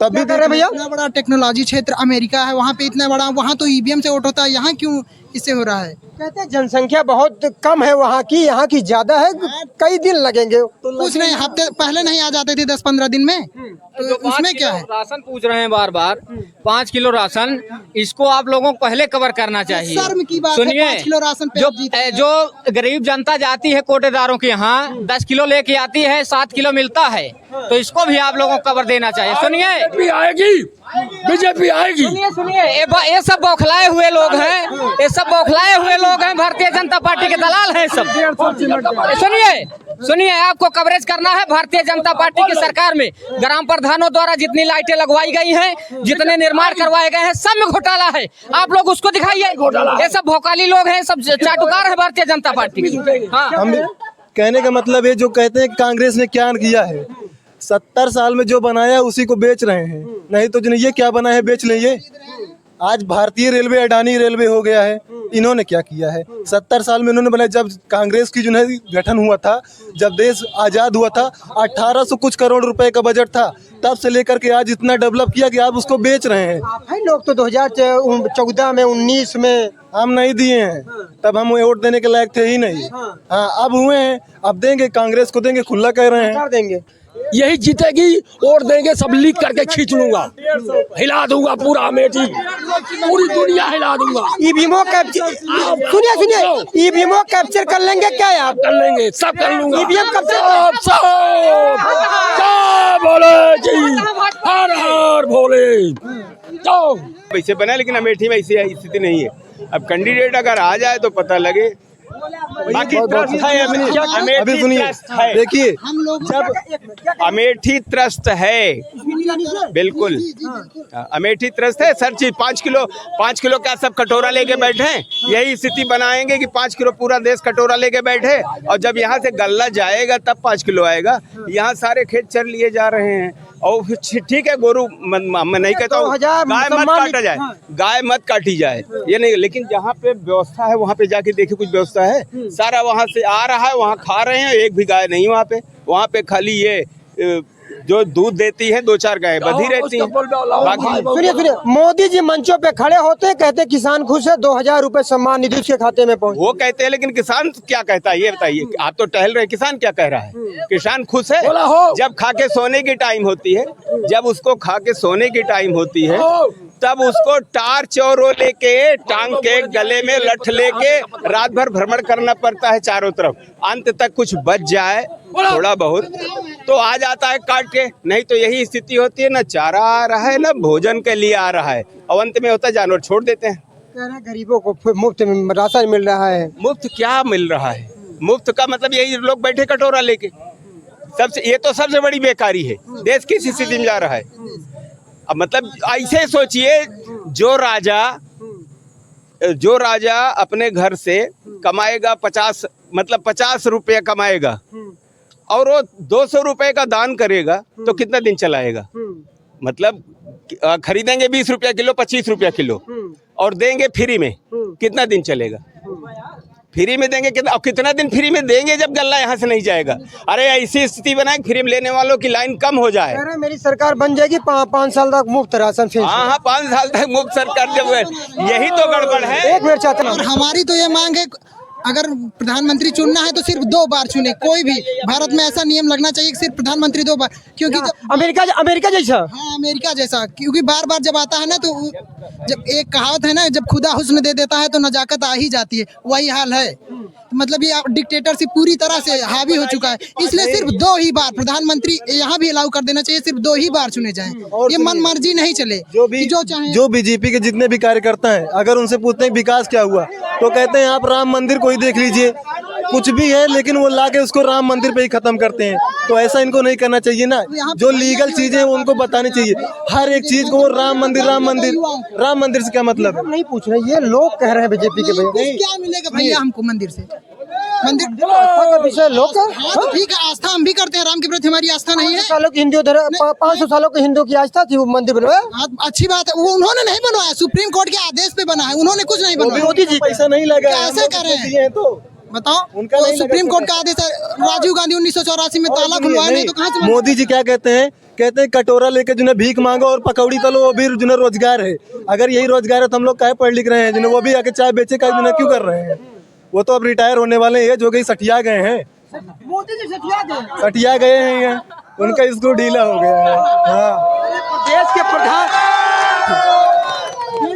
तब भी भैया इतना बड़ा टेक्नोलॉजी क्षेत्र अमेरिका है, वहाँ पे इतना बड़ा, वहाँ तो ईवीएम से वोट होता है, यहाँ क्यों इससे हो रहा है? कहते हैं जनसंख्या बहुत कम है वहाँ की, यहाँ की ज्यादा है, कई दिन लगेंगे। कुछ नहीं, हफ्ते पहले नहीं आ जाते थे, 10-15 दिन में। तो उसमें क्या है? राशन पूछ रहे हैं बार बार, 5 किलो राशन, इसको आप लोगों को पहले कवर करना चाहिए। शर्म की बात है, 5 किलो राशन पे जो गरीब जनता जाती है कोटेदारों के यहाँ 10 किलो लेके आती है, 7 किलो मिलता है, तो इसको भी आप लोगों को कवर देना चाहिए। सुनिए, बीजेपी आएगी। सुनिए, ये सब बौखलाए हुए लोग हैं, ये सब बौखलाए हुए लोग हैं, भारतीय जनता पार्टी के दलाल हैं सब। सुनिए, आपको कवरेज करना है भारतीय जनता पार्टी की सरकार में ग्राम प्रधानों द्वारा जितनी लाइटें लगवाई गई हैं, जितने निर्माण करवाए गए हैं, सब में घोटाला है। आप लोग उसको दिखाइए। ये सब भोकाली लोग हैं, सब चाटुकार है भारतीय जनता पार्टी की। हाँ, हम कहने का मतलब है, जो कहते हैं कांग्रेस ने क्या किया है, 70 साल में जो बनाया उसी को बेच रहे हैं। नहीं तो जो ये क्या बना है बेच लेंगे। आज भारतीय रेलवे अडानी रेलवे हो गया है, इन्होंने क्या किया है? 70 साल में इन्होंने बनाया। जब कांग्रेस की जो है गठन हुआ था, जब देश आजाद हुआ था, 1800 कुछ करोड़ रुपए का बजट था, तब से लेकर के आज इतना डेवलप किया कि आप उसको बेच रहे हैं। भाई लोग तो 2014 में 19 में हम नहीं दिए हैं, तब हम वोट देने के लायक थे ही नहीं। हाँ, अब हुए हैं, अब देंगे, कांग्रेस को देंगे, खुला कह रहे हैं देंगे। यही जीतेगी, वोट देंगे, सब लीक करके खींच लूंगा, हिला दूंगा पूरा अमेठी, पूरी दुनिया हिला दूंगा। ईवीएमओ कैप्चर, सुनिए, ईवीएमओ कैप्चर कर लेंगे क्या आप? कर लेंगे, सब कर लूंगा। ईवीएम सब भोले जी, हर हर भोले। वैसे बना, लेकिन अमेठी में ऐसी स्थिति नहीं है। अब कैंडिडेट अगर आ जाए तो पता लगे बाकी ट्रस्ट है, अभी सुनिए, देखिए जब अमेठी ट्रस्ट है, बिल्कुल अमेठी ट्रस्ट है। सर चीज 5 किलो क्या सब कटोरा लेके बैठे हैं? यही स्थिति बनाएंगे कि 5 किलो पूरा देश कटोरा लेके बैठे, और जब यहाँ से गल्ला जाएगा तब 5 किलो आएगा। यहाँ सारे खेत चर लिए जा रहे हैं। और ठीक है, गोरू मैं नहीं कहता हूँ गाय मत काटा जाए, गाय मत काटी जाए, ये नहीं, लेकिन जहाँ पे व्यवस्था है वहाँ पे जाके देखिए कुछ व्यवस्था है। सारा वहाँ से आ रहा है, वहाँ खा रहे हैं, एक भी गाय नहीं वहाँ पे खाली ये जो दूध देती है 2-4 गाय बधी रहती हैं। सुनिए, मोदी जी मंचों पे खड़े होते हैं, कहते किसान खुश है, 2000 रुपए सम्मान निधि उसके खाते में पहुंचे। वो कहते हैं, लेकिन किसान क्या कहता है ये बताइए? आप तो टहल रहे, किसान क्या कह रहा है? किसान खुश है जब खा के सोने की टाइम होती है, जब उसको खा के सोने की टाइम होती है, तब उसको टार चौरो लेके, टांग के गले में लठ लेके रात भर भ्रमण करना पड़ता है चारों तरफ। अंत तक कुछ बच जाए थोड़ा बहुत तो आ जाता है काट के, नहीं तो यही स्थिति होती है, ना चारा आ रहा है ना भोजन के लिए आ रहा है, और अंत में होता है जानवर छोड़ देते हैं। गरीबों को मुफ्त में राशन मिल रहा है। मुफ्त क्या मिल रहा है? मुफ्त का मतलब यही, लोग बैठे कटोरा लेके। ये तो सबसे बड़ी बेकारी है, देश किस स्थिति में जा रहा है। अब मतलब ऐसे सोचिए, जो राजा अपने घर से कमाएगा 50 रुपये कमाएगा, और वो 200 रुपए का दान करेगा तो कितना दिन चलाएगा? मतलब खरीदेंगे 20 रुपया किलो, 25 रुपया किलो, और देंगे फ्री में, कितना दिन चलेगा? फ्री में देंगे कितना, और कितना दिन फ्री में देंगे जब गल्ला यहाँ से नहीं जाएगा? अरे ऐसी स्थिति बनाए फ्री में लेने वालों की लाइन कम हो जाए। अरे मेरी सरकार बन जाएगी 5 साल तक मुफ्त राशन। हाँ, 5 साल तक मुफ्त सरकार जब, यही तो गड़बड़ है। एक मिनट चाहता हूं, और हमारी तो ये मांग है, अगर प्रधानमंत्री चुनना है तो सिर्फ 2 बार चुने। कोई भी भारत में ऐसा नियम लगना चाहिए कि सिर्फ प्रधानमंत्री 2 बार, क्योंकि अमेरिका जैसा। हाँ, अमेरिका जैसा, क्योंकि बार बार जब आता है ना, तो जब एक कहावत है ना, जब खुदा हुस्न दे देता है तो नजाकत आ ही जाती है, वही हाल है। मतलब ये डिक्टेटरशिप पूरी तरह से हावी हो चुका है, इसलिए सिर्फ 2 ही बार प्रधानमंत्री यहाँ भी अलाउ कर देना चाहिए, सिर्फ 2 ही बार चुने जाएं। ये मन मर्जी नहीं चले, जो बीजेपी के जितने भी कार्यकर्ता हैं, अगर उनसे पूछते हैं विकास क्या हुआ, तो कहते हैं आप राम मंदिर को ही देख लीजिए, कुछ भी है लेकिन वो लाके उसको राम मंदिर पे ही खत्म करते हैं। तो ऐसा इनको नहीं करना चाहिए ना, जो लीगल चीजें हैं वो उनको बतानी चाहिए। हर एक चीज को राम मंदिर से क्या मतलब है? नहीं पूछ रहे, ये लोग कह रहे हैं बीजेपी के भैया। क्या मिलेगा भैया हमको मंदिर से? मंदिर विषय लोग, हाँ, ठीक है, आस्था हम भी करते हैं, राम के प्रति हमारी आस्था नहीं है। 500 सालों की हिंदू की आस्था थी, वो मंदिर बनवाया। अच्छी बात है, वो उन्होंने नहीं बनवाया, सुप्रीम कोर्ट के आदेश पे बना है, उन्होंने कुछ नहीं बनवाया। मोदी जी पैसा नहीं लगा, कैसे करें तो बताओ? उनका सुप्रीम कोर्ट का आदेश है, राजीव गांधी 1984 में ताला खुलवाया नहीं तो कहाँ से? मोदी जी क्या कहते हैं कटोरा लेके जिन्हें भीख मांगो और पकौड़ी तलो, वो भी जिन्हें रोजगार है। अगर यही रोजगार है तो हम लोग काहे पढ़ लिख रहे हैं? जिन्हें वो भी आके चाय बेचे का जिन्हें क्यों कर रहे हैं? वो तो अब रिटायर होने वाले हैं, जो गई सटिया गए हैं। मोदी जी सटिया गए हैं, उनका स्क्रू ढीला हो गया है। हाँ, देश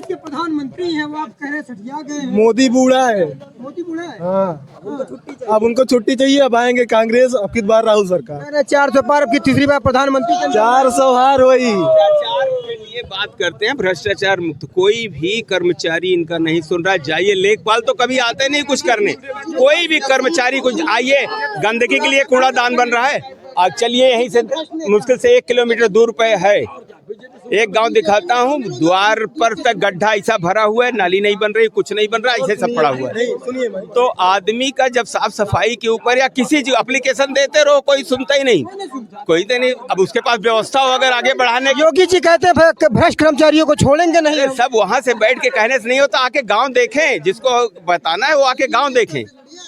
के प्रधानमंत्री हैं, वो आप कह रहे सटिया गए हैं। मोदी बूढ़ा है। हाँ, अब उनको छुट्टी चाहिए, अब आएंगे कांग्रेस, अब की बार राहुल सरकार। 400 पार, अब की तीसरी बार प्रधानमंत्री। 400 हार हुई। ये बात करते हैं भ्रष्टाचार मुक्त, कोई भी कर्मचारी इनका नहीं सुन रहा। जाइए, लेखपाल तो कभी आते नहीं कुछ करने, कोई भी कर्मचारी कुछ, आइए, गंदगी के लिए कूड़ादान बन रहा है। आज चलिए, यहीं से मुश्किल से 1 किलोमीटर दूर पे है एक गांव दिखाता हूँ, द्वार पर तक गड्ढा ऐसा भरा हुआ है, नाली नहीं बन रही, कुछ नहीं बन रहा, ऐसे सब पड़ा हुआ है। तो आदमी का जब साफ सफाई के ऊपर या किसी एप्लीकेशन देते रहो, कोई सुनता ही नहीं, कोई तो नहीं। अब उसके पास व्यवस्था हो अगर आगे बढ़ाने की। योगी जी कहते हैं भ्रष्ट कर्मचारियों को छोड़ेंगे नहीं। सब वहाँ से बैठ के कहने से नहीं होता, आके गाँव देखें, जिसको बताना है वो आके गाँव देखें,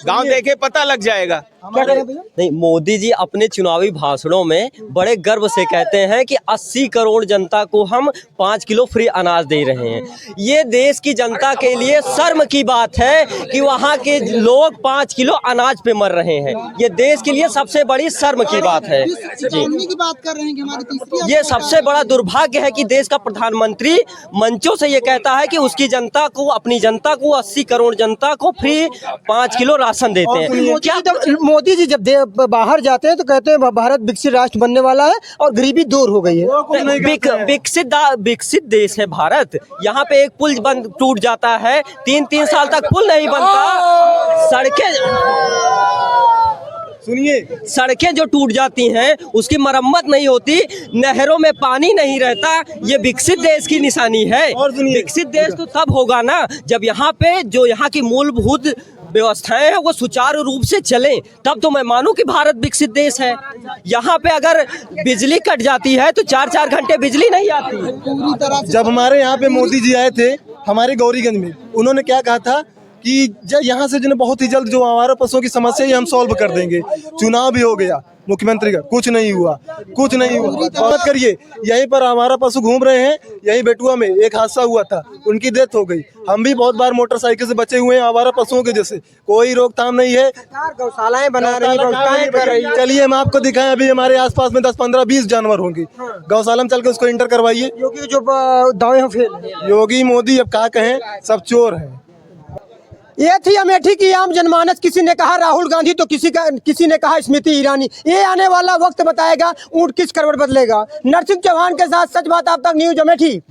गाँव देखे पता लग जाएगा। नहीं, मोदी जी अपने चुनावी भाषणों में बड़े गर्व से कहते हैं कि 80 करोड़ जनता को हम 5 किलो फ्री अनाज दे रहे हैं। ये देश की जनता के लिए शर्म की बात है कि वहाँ के लोग 5 किलो अनाज पे मर रहे हैं। ये देश के लिए सबसे बड़ी शर्म की बात है जी। की बात कर रहे हैं कि हमारी तीसरी, ये सबसे बड़ा दुर्भाग्य है कि देश का प्रधानमंत्री मंचों से ये कहता है कि उसकी जनता को, अपनी जनता को, 80 करोड़ जनता को फ्री 5 किलो राशन देते हैं। क्या मोदी जी जब बाहर जाते हैं तो कहते हैं भारत विकसित राष्ट्र बनने वाला है और गरीबी दूर हो गई है। विकसित देश है भारत। यहाँ पे एक पुल टूट जाता है, 3-3 साल तक पुल नहीं बनता। सुनिए, सड़कें जो टूट जाती हैं उसकी मरम्मत नहीं होती, नहरों में पानी नहीं रहता, ये विकसित देश की निशानी है। विकसित देश तो तब होगा ना जब यहाँ पे जो यहाँ की मूलभूत व्यवस्थाएं हैं वो सुचारू रूप से चलें, तब तो मैं मानूं कि भारत विकसित देश है। यहाँ पे अगर बिजली कट जाती है तो 4-4 घंटे बिजली नहीं आती। जब हमारे यहाँ पे मोदी जी आए थे हमारे गौरीगंज में, उन्होंने क्या कहा था कि जब यहाँ से जो बहुत ही जल्द जो आवारा पशुओं की समस्या है हम सॉल्व कर देंगे। चुनाव भी हो गया मुख्यमंत्री का, कुछ नहीं हुआ। मत करिए, यहीं पर हमारा पशु घूम रहे हैं, यहीं बेटुआ में एक हादसा हुआ था, उनकी डेथ हो गई। हम भी बहुत बार मोटरसाइकिल से बचे हुए हैं आवारा पशुओं के जैसे, कोई रोकथाम नहीं है। गौशालाएं बना रही, व्यवस्थाएं कर रही। चलिए हम आपको दिखाएं, अभी हमारे आसपास में 10, 15, 20 जानवर होंगे, गौशाला में चल के उसको इंटर करवाइए। योगी जो दावे हैं फेल, योगी मोदी अब क्या कहें, सब चोर हैं। ये थी अमेठी की आम जनमानस। किसी ने कहा राहुल गांधी तो किसी ने कहा स्मृति ईरानी। ये आने वाला वक्त बताएगा ऊंट किस करवट बदलेगा। नरसिंह चौहान के साथ सच बात आप तक न्यूज अमेठी।